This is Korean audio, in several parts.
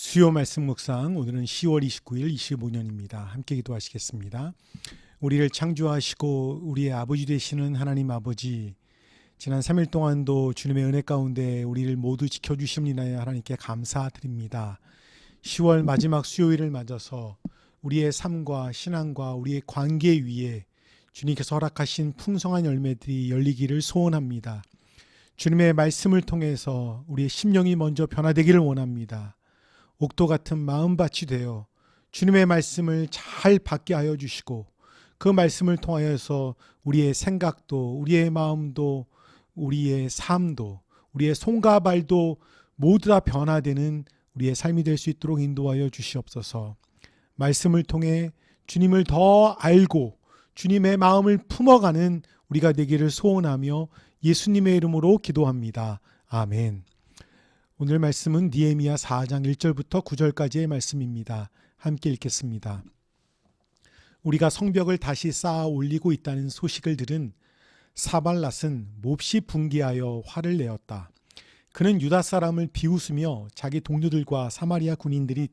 수요 말씀 묵상, 오늘은 10월 29일 25년입니다. 함께 기도하시겠습니다. 우리를 창조하시고 우리의 아버지 되시는 하나님 아버지, 지난 3일 동안도 주님의 은혜 가운데 우리를 모두 지켜주심이나요 하나님께 감사드립니다. 10월 마지막 수요일을 맞아서 우리의 삶과 신앙과 우리의 관계 위에 주님께서 허락하신 풍성한 열매들이 열리기를 소원합니다. 주님의 말씀을 통해서 우리의 심령이 먼저 변화되기를 원합니다. 옥도 같은 마음밭이 되어 주님의 말씀을 잘 받게 하여 주시고, 그 말씀을 통하여서 우리의 생각도, 우리의 마음도, 우리의 삶도, 우리의 손과 발도 모두 다 변화되는 우리의 삶이 될 수 있도록 인도하여 주시옵소서. 말씀을 통해 주님을 더 알고 주님의 마음을 품어가는 우리가 되기를 소원하며 예수님의 이름으로 기도합니다. 아멘. 오늘 말씀은 느헤미야 4장 1절부터 9절까지의 말씀입니다. 함께 읽겠습니다. 우리가 성벽을 다시 쌓아 올리고 있다는 소식을 들은 사발랏은 몹시 분개하여 화를 내었다. 그는 유다 사람을 비웃으며 자기 동료들과 사마리아 군인들이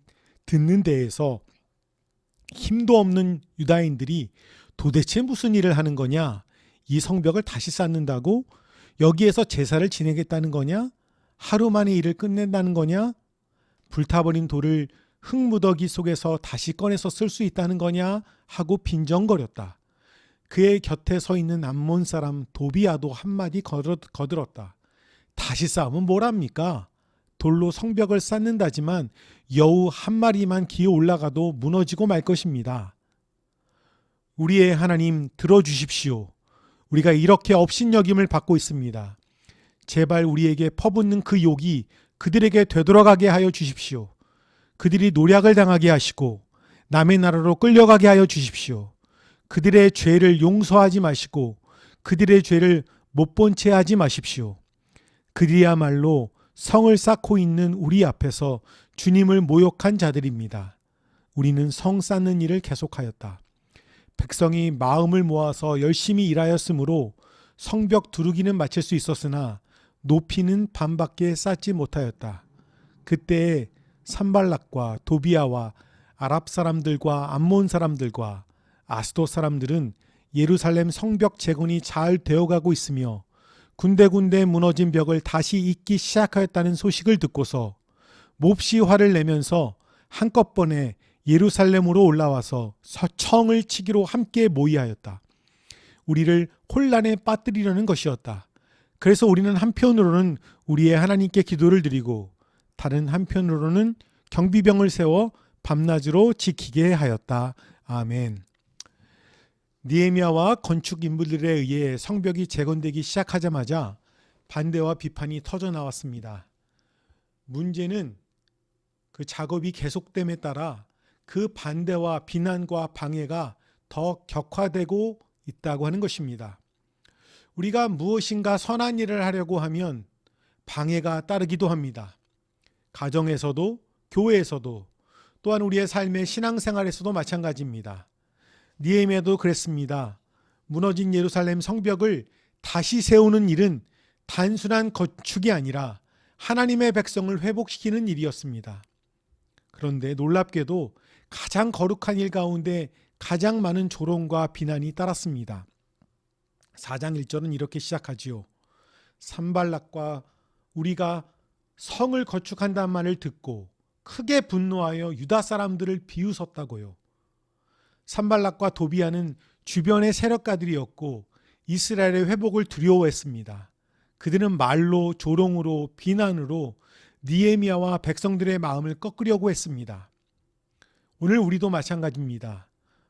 듣는 데에서 힘도 없는 유다인들이 도대체 무슨 일을 하는 거냐? 이 성벽을 다시 쌓는다고? 여기에서 제사를 지내겠다는 거냐? 하루 만에 일을 끝낸다는 거냐? 불타버린 돌을 흙무더기 속에서 다시 꺼내서 쓸 수 있다는 거냐? 하고 빈정거렸다. 그의 곁에 서 있는 암몬 사람 도비아도 한마디 거들었다. 다시 쌓으면 뭐랍니까? 돌로 성벽을 쌓는다지만 여우 한 마리만 기어 올라가도 무너지고 말 것입니다. 우리의 하나님 들어주십시오. 우리가 이렇게 업신여김을 받고 있습니다. 제발 우리에게 퍼붓는 그 욕이 그들에게 되돌아가게 하여 주십시오. 그들이 노략을 당하게 하시고 남의 나라로 끌려가게 하여 주십시오. 그들의 죄를 용서하지 마시고 그들의 죄를 못 본 채 하지 마십시오. 그들이야말로 성을 쌓고 있는 우리 앞에서 주님을 모욕한 자들입니다. 우리는 성 쌓는 일을 계속하였다. 백성이 마음을 모아서 열심히 일하였으므로 성벽 두르기는 마칠 수 있었으나 높이는 반밖에 쌓지 못하였다. 그때에 산발락과 도비아와 아랍 사람들과 암몬 사람들과 아스돗 사람들은 예루살렘 성벽 재건이 잘 되어가고 있으며 군데군데 무너진 벽을 다시 잇기 시작하였다는 소식을 듣고서 몹시 화를 내면서 한꺼번에 예루살렘으로 올라와서 서청을 치기로 함께 모의하였다. 우리를 혼란에 빠뜨리려는 것이었다. 그래서 우리는 한편으로는 우리의 하나님께 기도를 드리고 다른 한편으로는 경비병을 세워 밤낮으로 지키게 하였다. 아멘. 느헤미야와 건축 인부들에 의해 성벽이 재건되기 시작하자마자 반대와 비판이 터져 나왔습니다. 문제는 그 작업이 계속됨에 따라 그 반대와 비난과 방해가 더 격화되고 있다고 하는 것입니다. 우리가 무엇인가 선한 일을 하려고 하면 방해가 따르기도 합니다. 가정에서도 교회에서도 또한 우리의 삶의 신앙생활에서도 마찬가지입니다. 느헤미야도 그랬습니다. 무너진 예루살렘 성벽을 다시 세우는 일은 단순한 건축이 아니라 하나님의 백성을 회복시키는 일이었습니다. 그런데 놀랍게도 가장 거룩한 일 가운데 가장 많은 조롱과 비난이 따랐습니다. 4장 1절은 이렇게 시작하지요. 산발락과 우리가 성을 건축한다는 말을 듣고 크게 분노하여 유다 사람들을 비웃었다고요. 산발락과 도비아는 주변의 세력가들이었고 이스라엘의 회복을 두려워했습니다. 그들은 말로, 조롱으로, 비난으로 느헤미야와 백성들의 마음을 꺾으려고 했습니다. 오늘 우리도 마찬가지입니다.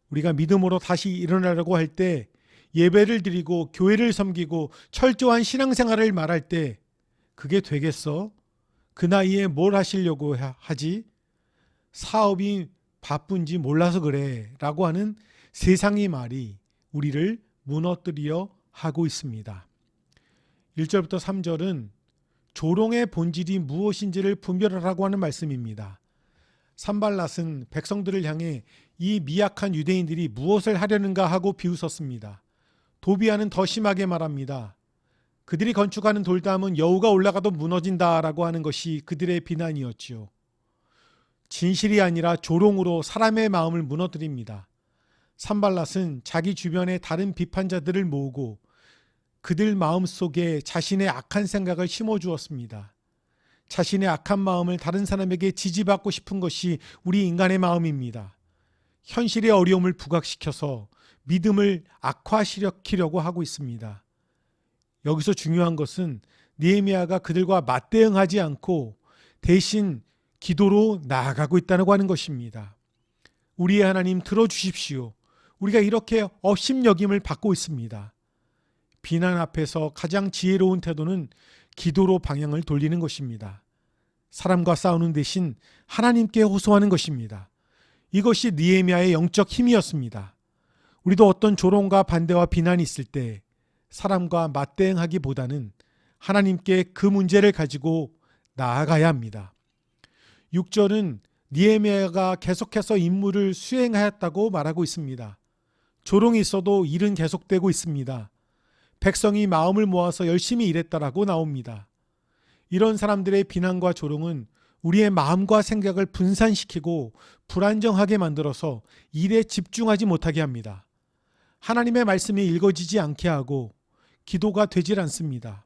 우리가 믿음으로 다시 일어나려고 할 때, 예배를 드리고 교회를 섬기고 철저한 신앙생활을 말할 때 그게 되겠어? 그 나이에 뭘 하시려고 하지? 사업이 바쁜지 몰라서 그래 라고 하는 세상의 말이 우리를 무너뜨리려 하고 있습니다. 1절부터 3절은 조롱의 본질이 무엇인지를 분별하라고 하는 말씀입니다. 산발랏은 백성들을 향해 이 미약한 유대인들이 무엇을 하려는가 하고 비웃었습니다. 도비아는 더 심하게 말합니다. 그들이 건축하는 돌담은 여우가 올라가도 무너진다라고 하는 것이 그들의 비난이었지요. 진실이 아니라 조롱으로 사람의 마음을 무너뜨립니다. 산발랏은 자기 주변의 다른 비판자들을 모으고 그들 마음속에 자신의 악한 생각을 심어주었습니다. 자신의 악한 마음을 다른 사람에게 지지받고 싶은 것이 우리 인간의 마음입니다. 현실의 어려움을 부각시켜서 믿음을 악화시키려고 하고 있습니다. 여기서 중요한 것은 느헤미야가 그들과 맞대응하지 않고 대신 기도로 나아가고 있다고 하는 것입니다. 우리의 하나님 들어주십시오. 우리가 이렇게 업신여김을 받고 있습니다. 비난 앞에서 가장 지혜로운 태도는 기도로 방향을 돌리는 것입니다. 사람과 싸우는 대신 하나님께 호소하는 것입니다. 이것이 느헤미야의 영적 힘이었습니다. 우리도 어떤 조롱과 반대와 비난이 있을 때 사람과 맞대응하기보다는 하나님께 그 문제를 가지고 나아가야 합니다. 6절은 느헤미야가 계속해서 임무를 수행하였다고 말하고 있습니다. 조롱이 있어도 일은 계속되고 있습니다. 백성이 마음을 모아서 열심히 일했다라고 나옵니다. 이런 사람들의 비난과 조롱은 우리의 마음과 생각을 분산시키고 불안정하게 만들어서 일에 집중하지 못하게 합니다. 하나님의 말씀이 읽어지지 않게 하고 기도가 되질 않습니다.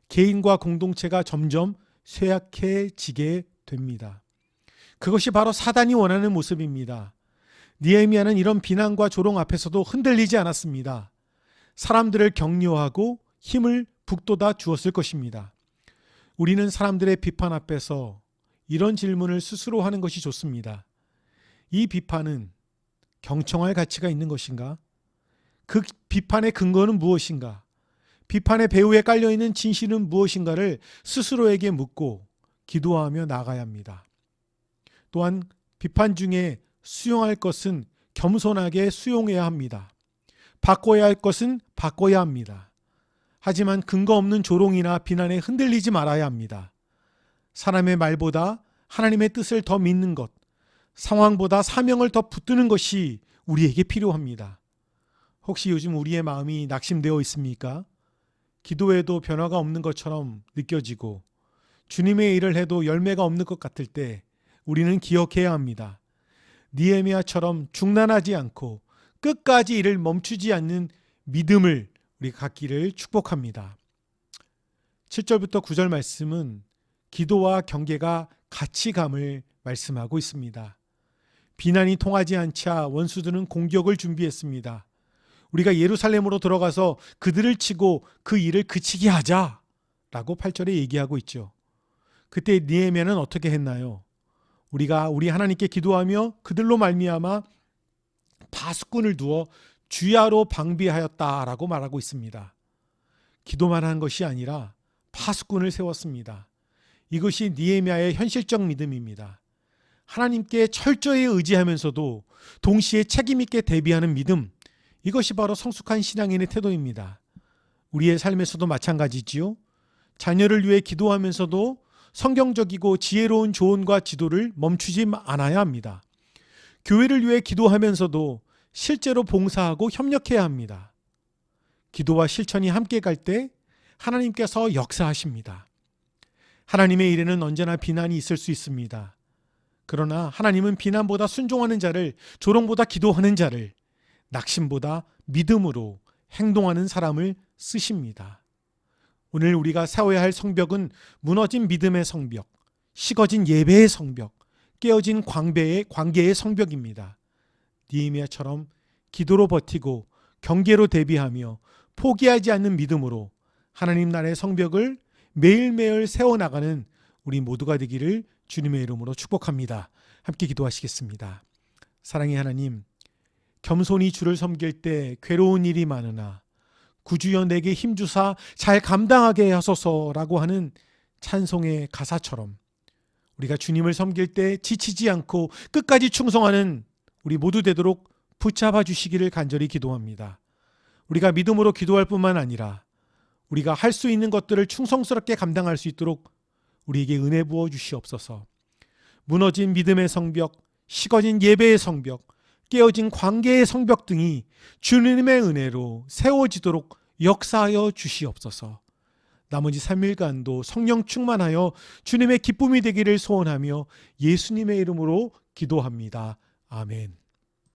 개인과 공동체가 점점 쇠약해지게 됩니다. 그것이 바로 사단이 원하는 모습입니다. 느헤미야는 이런 비난과 조롱 앞에서도 흔들리지 않았습니다. 사람들을 격려하고 힘을 북돋아 주었을 것입니다. 우리는 사람들의 비판 앞에서 이런 질문을 스스로 하는 것이 좋습니다. 이 비판은 경청할 가치가 있는 것인가? 그 비판의 근거는 무엇인가? 비판의 배후에 깔려있는 진실은 무엇인가를 스스로에게 묻고 기도하며 나아가야 합니다. 또한 비판 중에 수용할 것은 겸손하게 수용해야 합니다. 바꿔야 할 것은 바꿔야 합니다. 하지만 근거 없는 조롱이나 비난에 흔들리지 말아야 합니다. 사람의 말보다 하나님의 뜻을 더 믿는 것, 상황보다 사명을 더 붙드는 것이 우리에게 필요합니다. 혹시 요즘 우리의 마음이 낙심되어 있습니까? 기도해도 변화가 없는 것처럼 느껴지고 주님의 일을 해도 열매가 없는 것 같을 때 우리는 기억해야 합니다. 느헤미야처럼 중단하지 않고 끝까지 일을 멈추지 않는 믿음을 우리가 갖기를 축복합니다. 7절부터 9절 말씀은 기도와 경계가 같이 감을 말씀하고 있습니다. 비난이 통하지 않자 원수들은 공격을 준비했습니다. 우리가 예루살렘으로 들어가서 그들을 치고 그 일을 그치게 하자라고 8절에 얘기하고 있죠. 그때 느헤미야는 어떻게 했나요? 우리가 우리 하나님께 기도하며 그들로 말미암아 파수꾼을 두어 주야로 방비하였다라고 말하고 있습니다. 기도만 한 것이 아니라 파수꾼을 세웠습니다. 이것이 느헤미야의 현실적 믿음입니다. 하나님께 철저히 의지하면서도 동시에 책임 있게 대비하는 믿음, 이것이 바로 성숙한 신앙인의 태도입니다. 우리의 삶에서도 마찬가지지요. 자녀를 위해 기도하면서도 성경적이고 지혜로운 조언과 지도를 멈추지 않아야 합니다. 교회를 위해 기도하면서도 실제로 봉사하고 협력해야 합니다. 기도와 실천이 함께 갈 때 하나님께서 역사하십니다. 하나님의 일에는 언제나 비난이 있을 수 있습니다. 그러나 하나님은 비난보다 순종하는 자를, 조롱보다 기도하는 자를, 낙심보다 믿음으로 행동하는 사람을 쓰십니다. 오늘 우리가 세워야 할 성벽은 무너진 믿음의 성벽, 식어진 예배의 성벽, 깨어진 관계의 성벽입니다. 느헤미야처럼 기도로 버티고 경계로 대비하며 포기하지 않는 믿음으로 하나님 나라의 성벽을 매일매일 세워나가는 우리 모두가 되기를 주님의 이름으로 축복합니다. 함께 기도하시겠습니다. 사랑의 하나님, 겸손히 주를 섬길 때 괴로운 일이 많으나 구주여 내게 힘주사 잘 감당하게 하소서라고 하는 찬송의 가사처럼 우리가 주님을 섬길 때 지치지 않고 끝까지 충성하는 우리 모두 되도록 붙잡아 주시기를 간절히 기도합니다. 우리가 믿음으로 기도할 뿐만 아니라 우리가 할 수 있는 것들을 충성스럽게 감당할 수 있도록 우리에게 은혜 부어 주시옵소서. 무너진 믿음의 성벽, 식어진 예배의 성벽, 깨어진 관계의 성벽 등이 주님의 은혜로 세워지도록 역사하여 주시옵소서. 나머지 3일간도 성령 충만하여 주님의 기쁨이 되기를 소원하며 예수님의 이름으로 기도합니다. 아멘.